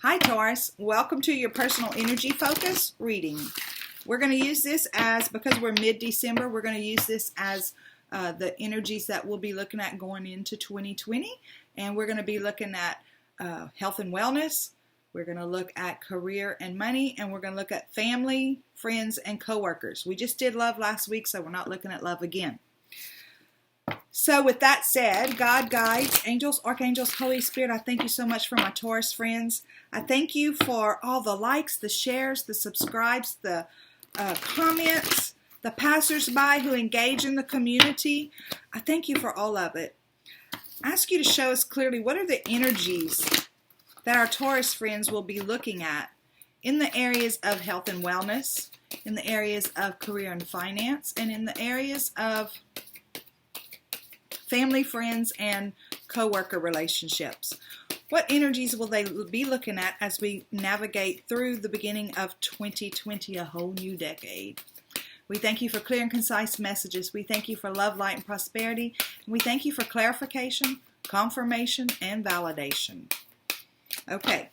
Hi Taurus, welcome to your personal energy focus reading. We're going to use this as, because we're mid-December, we're going to use this as the energies that we'll be looking at going into 2020. And we're going to be looking at health and wellness. We're going to look at career and money. And we're going to look at family, friends, and coworkers. We just did love last week, so we're not looking at love again. So with that said, God, guides, angels, archangels, Holy Spirit, I thank you so much for my Taurus friends. I thank you for all the likes, the shares, the subscribes, the comments, the passersby who engage in the community. I thank you for all of it. I ask you to show us clearly what are the energies that our Taurus friends will be looking at in the areas of health and wellness, in the areas of career and finance, and in the areas of family, friends, and co-worker relationships. What energies will they be looking at as we navigate through the beginning of 2020, a whole new decade? We thank you for clear and concise messages. We thank you for love, light, and prosperity. And we thank you for clarification, confirmation, and validation. Okay,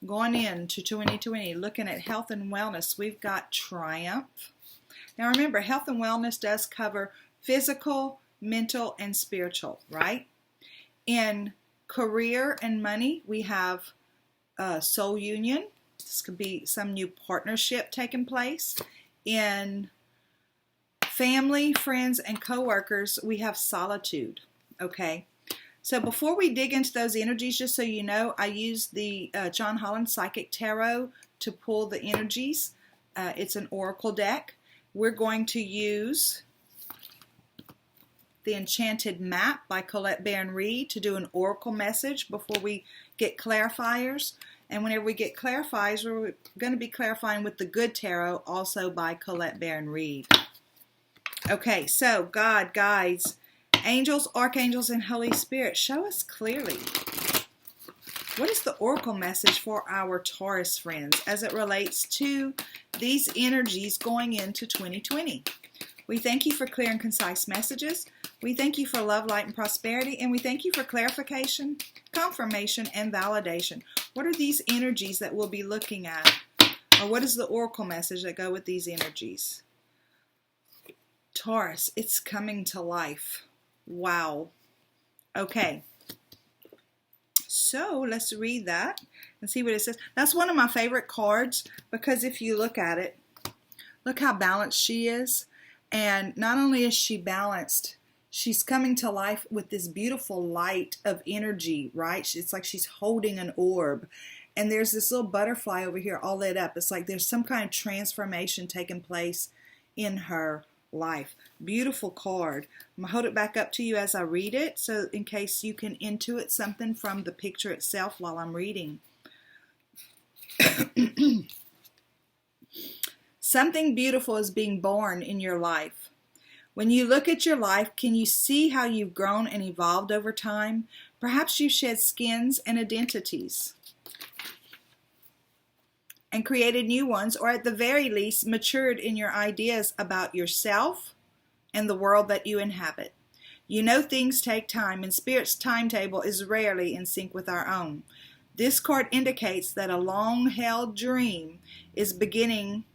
going into 2020, looking at health and wellness, we've got triumph. Now remember, health and wellness does cover physical, mental, and spiritual, right? In career and money, we have soul union. This could be some new partnership taking place. In family, friends, and coworkers, we have solitude, okay? So before we dig into those energies, just so you know, I use the John Holland Psychic Tarot to pull the energies. It's an oracle deck. We're going to use the Enchanted Map by Colette Baron-Reid to do an oracle message before we get clarifiers. And whenever we get clarifiers, we're going to be clarifying with the Good Tarot, also by Colette Baron-Reid. Okay, so God, guides, angels, archangels, and Holy Spirit, show us clearly what is the oracle message for our Taurus friends as it relates to these energies going into 2020. We thank you for clear and concise messages. We thank you for love, light, and prosperity. And we thank you for clarification, confirmation, and validation. What are these energies that we'll be looking at? Or what is the oracle message that go with these energies? Taurus, it's coming to life. Wow. Okay. So let's read that and see what it says. That's one of my favorite cards because if you look at it, look how balanced she is. And not only is she balanced, she's coming to life with this beautiful light of energy, right? It's like she's holding an orb. And there's this little butterfly over here all lit up. It's like there's some kind of transformation taking place in her life. Beautiful card. I'm going to hold it back up to you as I read it, so in case you can intuit something from the picture itself while I'm reading. Something beautiful is being born in your life. When you look at your life, can you see how you've grown and evolved over time? Perhaps you've shed skins and identities and created new ones, or at the very least matured in your ideas about yourself and the world that you inhabit. You know things take time, and Spirit's timetable is rarely in sync with our own. This card indicates that a long-held dream is beginning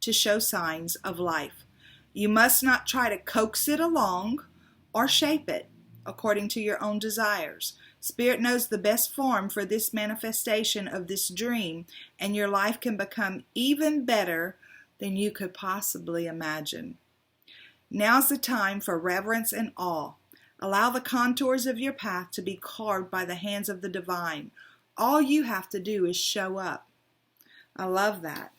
to show signs of life. You must not try to coax it along or shape it according to your own desires. Spirit knows the best form for this manifestation of this dream, and your life can become even better than you could possibly imagine. Now's the time for reverence and awe. Allow the contours of your path to be carved by the hands of the divine. All you have to do is show up. I love that.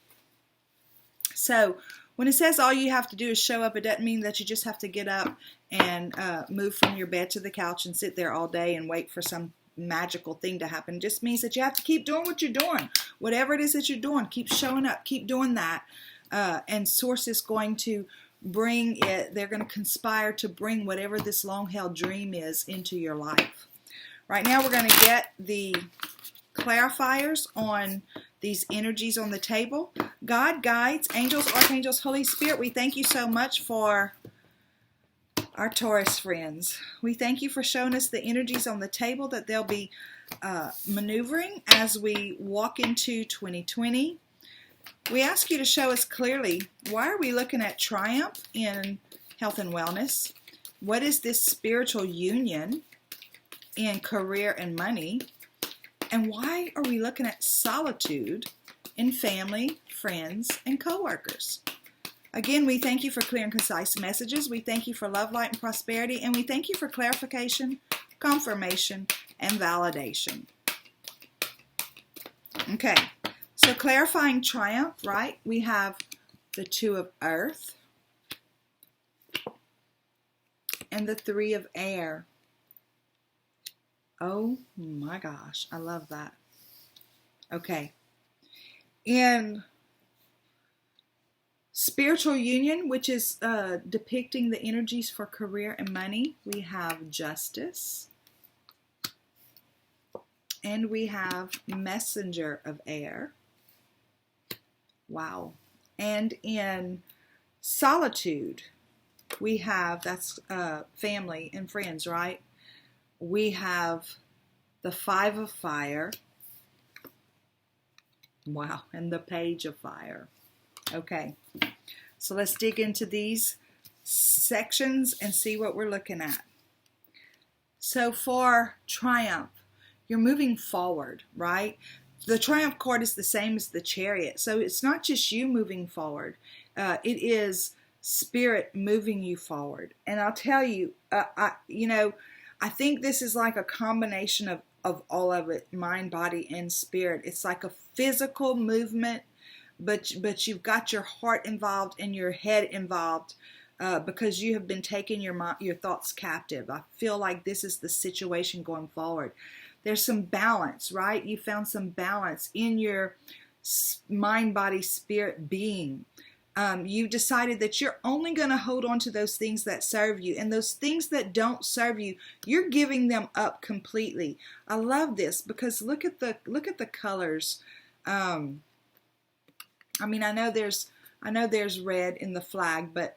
So when it says all you have to do is show up, it doesn't mean that you just have to get up and move from your bed to the couch and sit there all day and wait for some magical thing to happen. It just means that you have to keep doing what you're doing. Whatever it is that you're doing, keep showing up, keep doing that. And Source is going to bring it, they're going to conspire to bring whatever this long-held dream is into your life. Right now we're going to get the clarifiers on these energies on the table. God, guides, angels, archangels, Holy Spirit, we thank you so much for Our Taurus friends, we thank you for showing us the energies on the table that they'll be maneuvering as we walk into 2020. We ask you to show us clearly, why are we looking at triumph in health and wellness? What is this spiritual union in career and money? And why are we looking at solitude in family, friends, and coworkers? Again, we thank you for clear and concise messages. We thank you for love, light, and prosperity. And we thank you for clarification, confirmation, and validation. Okay, so clarifying triumph, right? We have the 2 of earth and the 3 of air. Oh my gosh, I love that. Okay. In spiritual union, which is depicting the energies for career and money, we have justice. And we have messenger of air. Wow. And in solitude, we have, that's family and friends, right? We have the 5 of fire. Wow. And the page of fire. Okay. So let's dig into these sections and see what we're looking at. So for triumph, you're moving forward, right? The triumph card is the same as the chariot. So it's not just you moving forward. It is spirit moving you forward. And I'll tell you, I think this is like a combination of all of it, mind, body, and spirit. It's like a physical movement, but you've got your heart involved and your head involved because you have been taking your thoughts captive. I feel like this is the situation going forward. There's some balance, right? You found some balance in your mind, body, spirit being. You decided that you're only going to hold on to those things that serve you, and those things that don't serve you, you're giving them up completely. I love this because look at the colors. I know there's red in the flag, but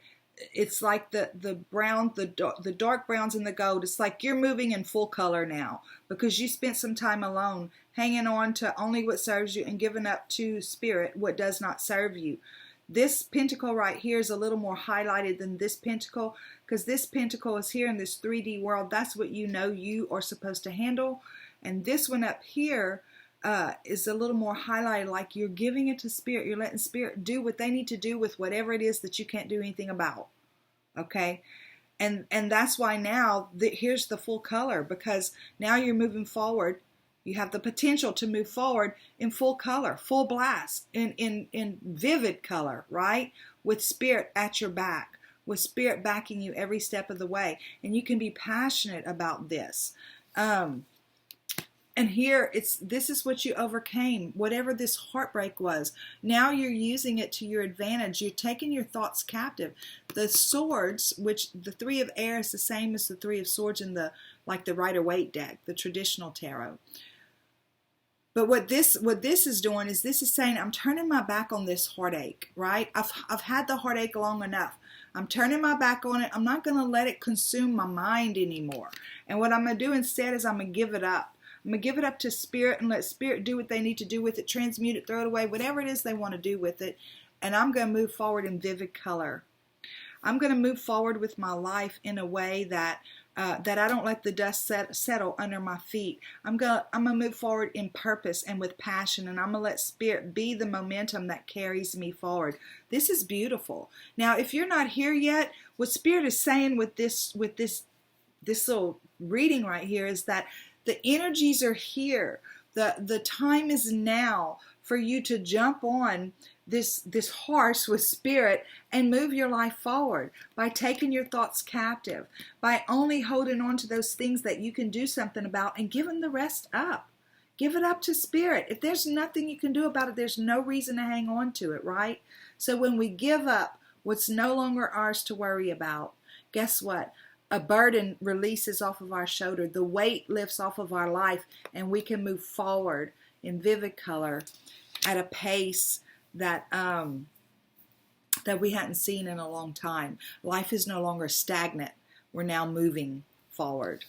it's like the brown, the dark browns and the gold. It's like you're moving in full color now because you spent some time alone, hanging on to only what serves you and giving up to spirit what does not serve you. This pentacle right here is a little more highlighted than this pentacle because this pentacle is here in this 3D world. That's what you know you are supposed to handle. And this one up here is a little more highlighted, like you're giving it to spirit. You're letting spirit do what they need to do with whatever it is that you can't do anything about. Okay? And that's why now here's the full color, because now you're moving forward. You have the potential to move forward in full color, full blast, in vivid color, right? With spirit at your back, with spirit backing you every step of the way. And you can be passionate about this. And here, this is what you overcame, whatever this heartbreak was. Now you're using it to your advantage. You're taking your thoughts captive. The swords, which the 3 of air is the same as the 3 of swords in the Rider-Waite deck, the traditional tarot. But what this is doing is this is saying, I'm turning my back on this heartache, right? I've had the heartache long enough. I'm turning my back on it. I'm not going to let it consume my mind anymore. And what I'm going to do instead is I'm going to give it up. I'm going to give it up to spirit and let spirit do what they need to do with it, transmute it, throw it away, whatever it is they want to do with it. And I'm going to move forward in vivid color. I'm going to move forward with my life in a way that I don't let the dust settle under my feet. I'm going to move forward in purpose and with passion, and I'm going to let spirit be the momentum that carries me forward. This is beautiful. Now, if you're not here yet, what spirit is saying with this little reading right here is that the energies are here. The time is now for you to jump on this horse with spirit and move your life forward by taking your thoughts captive, by only holding on to those things that you can do something about and giving the rest up. Give it up to spirit. If there's nothing you can do about it, there's no reason to hang on to it, right? So when we give up what's no longer ours to worry about, guess what? A burden releases off of our shoulder. The weight lifts off of our life, and we can move forward in vivid color at a pace that we hadn't seen in a long time. Life is no longer stagnant. we're now moving forward.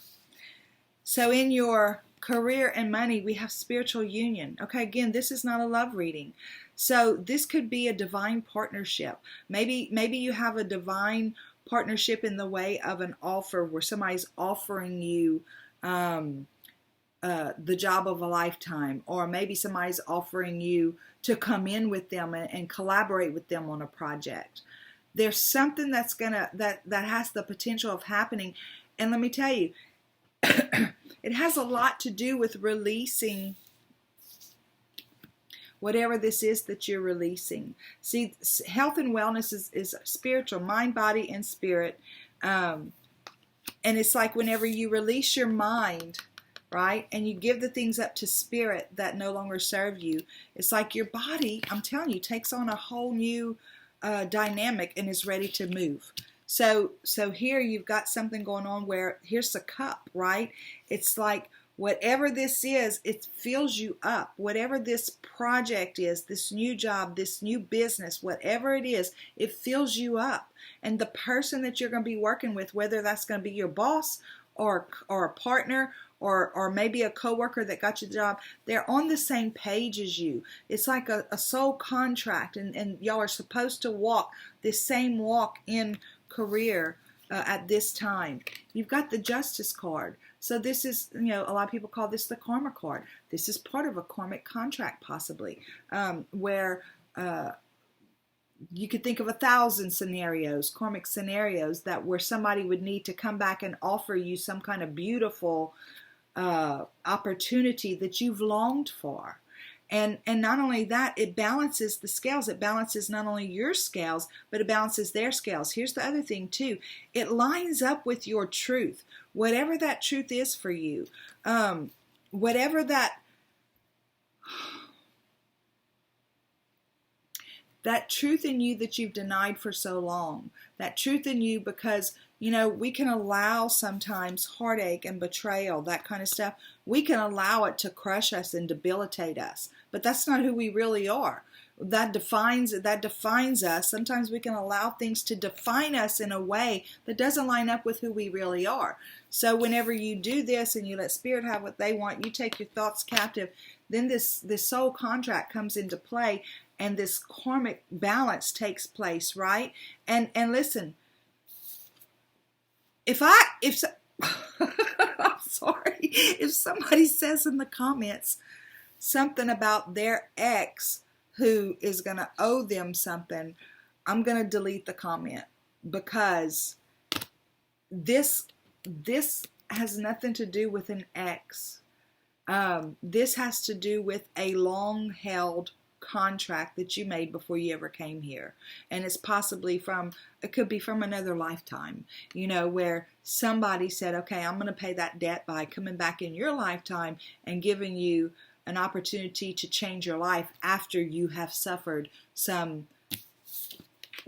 So in your career and money, we have spiritual union. Okay, again, this is not a love reading. So this could be a divine partnership. Maybe you have a divine partnership in the way of an offer where somebody's offering you the job of a lifetime, or maybe somebody's offering you to come in with them and collaborate with them on a project. There's something that's that has the potential of happening. And let me tell you, it has a lot to do with releasing whatever this is that you're releasing. See, health and wellness is spiritual, mind, body, and spirit. And it's like whenever you release your mind, right, and you give the things up to spirit that no longer serve you, it's like your body, I'm telling you, takes on a whole new dynamic and is ready to move. So here you've got something going on where here's the cup, right? It's like whatever this is, it fills you up. Whatever this project is, this new job, this new business, whatever it is, it fills you up. And the person that you're going to be working with, whether that's going to be your boss or a partner or maybe a coworker that got you the job, they're on the same page as you. It's like a soul contract, and y'all are supposed to walk this same walk in career at this time. You've got the Justice card. So this is, a lot of people call this the Karma card. This is part of a karmic contract, possibly, where you could think of 1,000 scenarios, karmic scenarios, that where somebody would need to come back and offer you some kind of beautiful opportunity that you've longed for. And not only that, it balances the scales. It balances not only your scales, but it balances their scales. Here's the other thing too. It lines up with your truth. Whatever that truth is for you, whatever that truth in you that you've denied for so long, that truth in you, because we can allow sometimes heartache and betrayal, that kind of stuff. We can allow it to crush us and debilitate us, but that's not who we really are. That defines us. Sometimes we can allow things to define us in a way that doesn't line up with who we really are. So whenever you do this and you let spirit have what they want, you take your thoughts captive, then this soul contract comes into play, and this karmic balance takes place, right? And listen, I'm sorry, if somebody says in the comments something about their ex who is going to owe them something, I'm going to delete the comment, because this has nothing to do with an ex. This has to do with a long-held contract that you made before you ever came here. And it's possibly it could be from another lifetime, where somebody said, okay, I'm going to pay that debt by coming back in your lifetime and giving you an opportunity to change your life after you have suffered some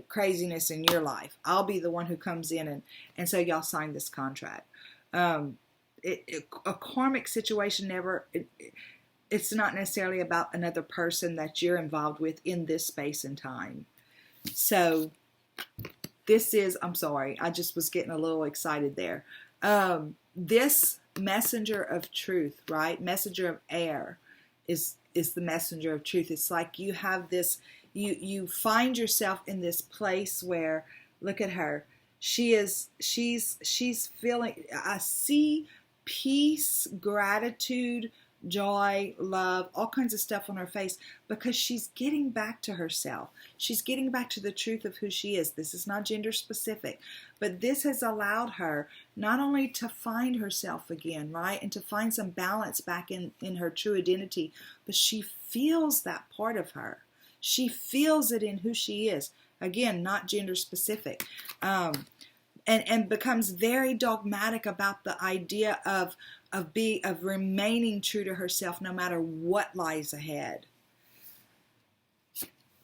craziness in your life. I'll be the one who comes in and so y'all sign this contract. A karmic situation it's not necessarily about another person that you're involved with in this space and time. So this is, I'm sorry, I just was getting a little excited there. This messenger of truth, right? Messenger of air is the messenger of truth. It's like you have this, you find yourself in this place where, look at her. She's feeling, I see peace, gratitude, joy, love, all kinds of stuff on her face, because she's getting back to herself. She's getting back to the truth of who she is. This is not gender specific, but this has allowed her not only to find herself again, right, and to find some balance back in her true identity, but she feels that part of her. She feels it in who she is. Again, not gender specific. And becomes very dogmatic about the idea of remaining true to herself no matter what lies ahead.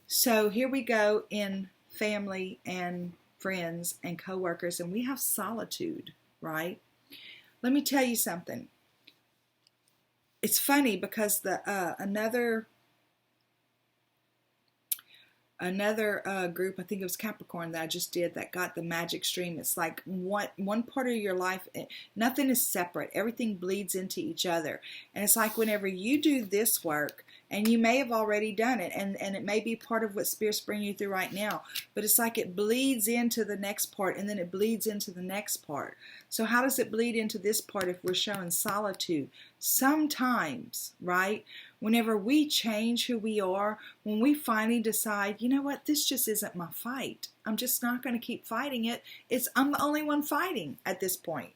So here we go in family and friends and coworkers, and we have solitude, right? Let me tell you something. It's funny because another another group, I think it was Capricorn, that I just did, that got the magic stream. It's like one part of your life, nothing is separate. Everything bleeds into each other. And it's like whenever you do this work, and you may have already done it, and it may be part of what Spirit's bringing you through right now, but it's like it bleeds into the next part, and then it bleeds into the next part. So how does it bleed into this part if we're showing solitude? Sometimes, right? Whenever we change who we are, when we finally decide, you know what, this just isn't my fight. I'm just not going to keep fighting it. I'm the only one fighting at this point.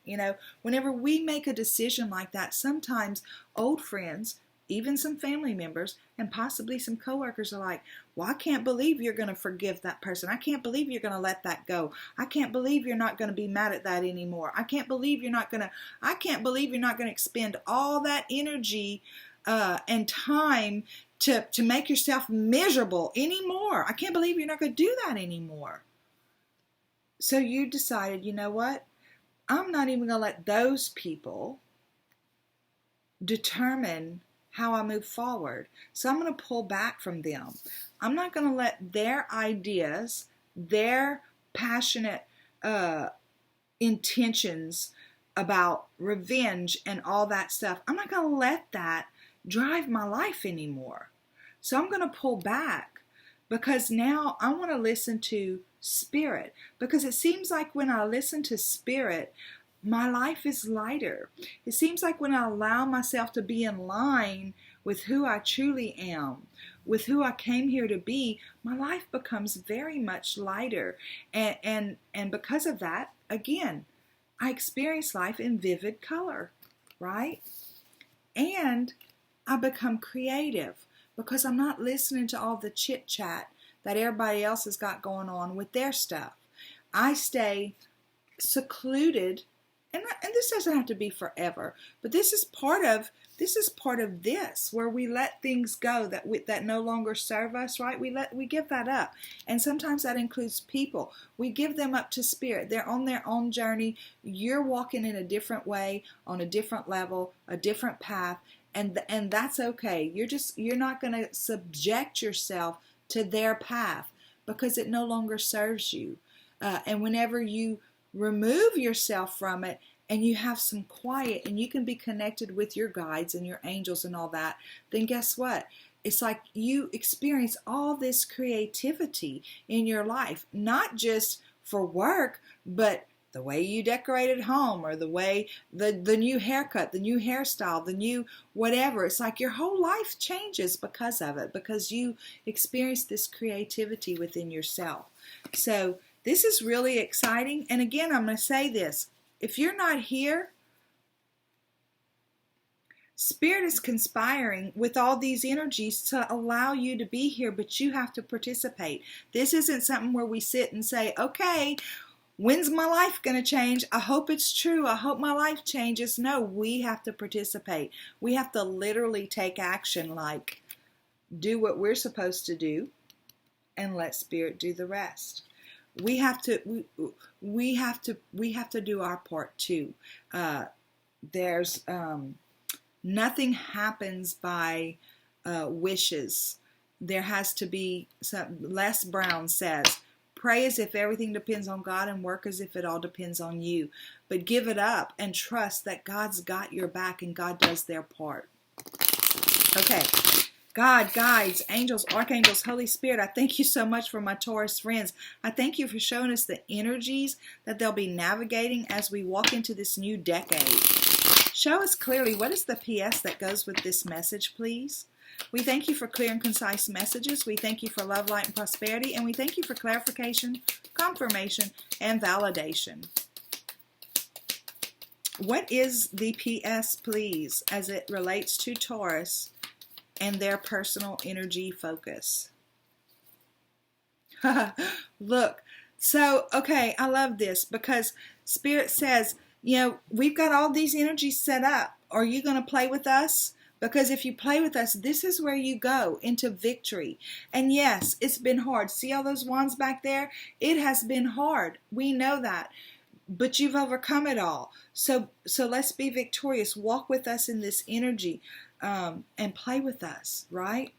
Whenever we make a decision like that, sometimes old friends, even some family members, and possibly some coworkers are like, well, I can't believe you're going to forgive that person. I can't believe you're going to let that go. I can't believe you're not going to be mad at that anymore. I can't believe you're not going to expend all that energy and time to make yourself miserable anymore. I can't believe you're not going to do that anymore. So you decided, you know what? I'm not even going to let those people determine how I move forward. So I'm going to pull back from them. I'm not going to let their ideas, their passionate intentions about revenge and all that stuff, I'm not going to let that drive my life anymore. So I'm going to pull back, because now I want to listen to Spirit, because it seems like when I listen to Spirit, my life is lighter. It seems like when I allow myself to be in line with who I truly am, with who I came here to be, my life becomes very much lighter. And because of that, again, I experience life in vivid color, right? And I become creative because I'm not listening to all the chit chat that everybody else has got going on with their stuff. I stay secluded. And this doesn't have to be forever, but this is part of this, where we let things go that no longer serve us, right? We give that up. And sometimes that includes people. We give them up to Spirit. They're on their own journey. You're walking in a different way, on a different level, a different path, and that's okay. You're not going to subject yourself to their path because it no longer serves you. And whenever you remove yourself from it and you have some quiet and you can be connected with your guides and your angels and all that, then guess what? It's like you experience all this creativity in your life, not just for work, but the way you decorated home, or the way the new haircut, the new hairstyle, the new whatever. It's like your whole life changes because of it, because you experience this creativity within yourself. So this is really exciting. And again, I'm going to say this. If you're not here, Spirit is conspiring with all these energies to allow you to be here, but you have to participate. This isn't something where we sit and say, okay, when's my life going to change? I hope it's true. I hope my life changes. No, we have to participate. We have to literally take action, like do what we're supposed to do and let Spirit do the rest. We have to do our part too. There's nothing happens by wishes. There has to be some. Les Brown says, pray as if everything depends on God and work as if it all depends on you. But give it up and trust that God's got your back and God does their part. Okay. God, guides, angels, archangels, Holy Spirit, I thank you so much for my Taurus friends. I thank you for showing us the energies that they'll be navigating as we walk into this new decade. Show us clearly, what is the PS that goes with this message, please? We thank you for clear and concise messages. We thank you for love, light, and prosperity. And we thank you for clarification, confirmation, and validation. What is the PS, please, as it relates to Taurus and their personal energy focus? Look, so, okay, I love this because Spirit says, we've got all these energies set up. Are you going to play with us? Because if you play with us, this is where you go into victory. And yes, it's been hard. See all those wands back there? It has been hard. We know that. But you've overcome it all. So let's be victorious. Walk with us in this energy and play with us, right?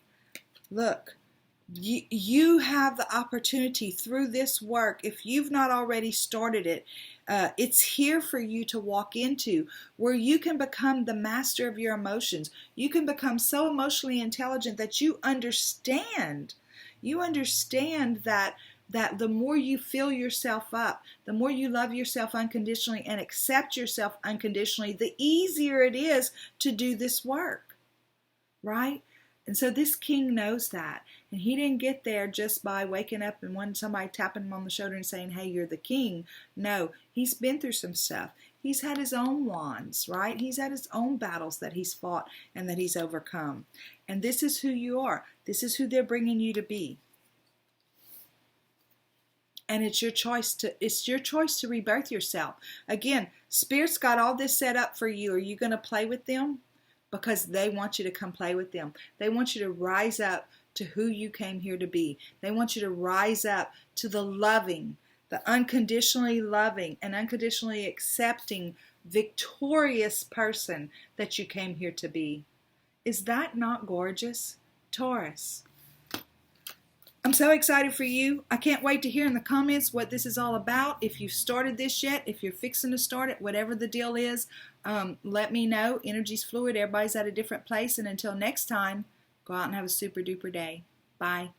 Look, You have the opportunity through this work. If you've not already started it, it's here for you to walk into, where you can become the master of your emotions. You can become so emotionally intelligent that you understand that the more you fill yourself up, the more you love yourself unconditionally and accept yourself unconditionally, the easier it is to do this work, right? And so this king knows that. And he didn't get there just by waking up and wanting somebody tapping him on the shoulder and saying, hey, you're the king. No, he's been through some stuff. He's had his own wands, right? He's had his own battles that he's fought and that he's overcome. And this is who you are. This is who they're bringing you to be. And it's your choice to rebirth yourself. Again, Spirit's got all this set up for you. Are you going to play with them? Because they want you to come play with them. They want you to rise up to who you came here to be. They want you to rise up to the loving, the unconditionally loving and unconditionally accepting, victorious person that you came here to be. Is that not gorgeous, Taurus? I'm so excited for you. I can't wait to hear in the comments what this is all about. If you've started this yet, if you're fixing to start it, whatever the deal is, let me know. Energy's fluid. Everybody's at a different place. And until next time, go out and have a super duper day. Bye.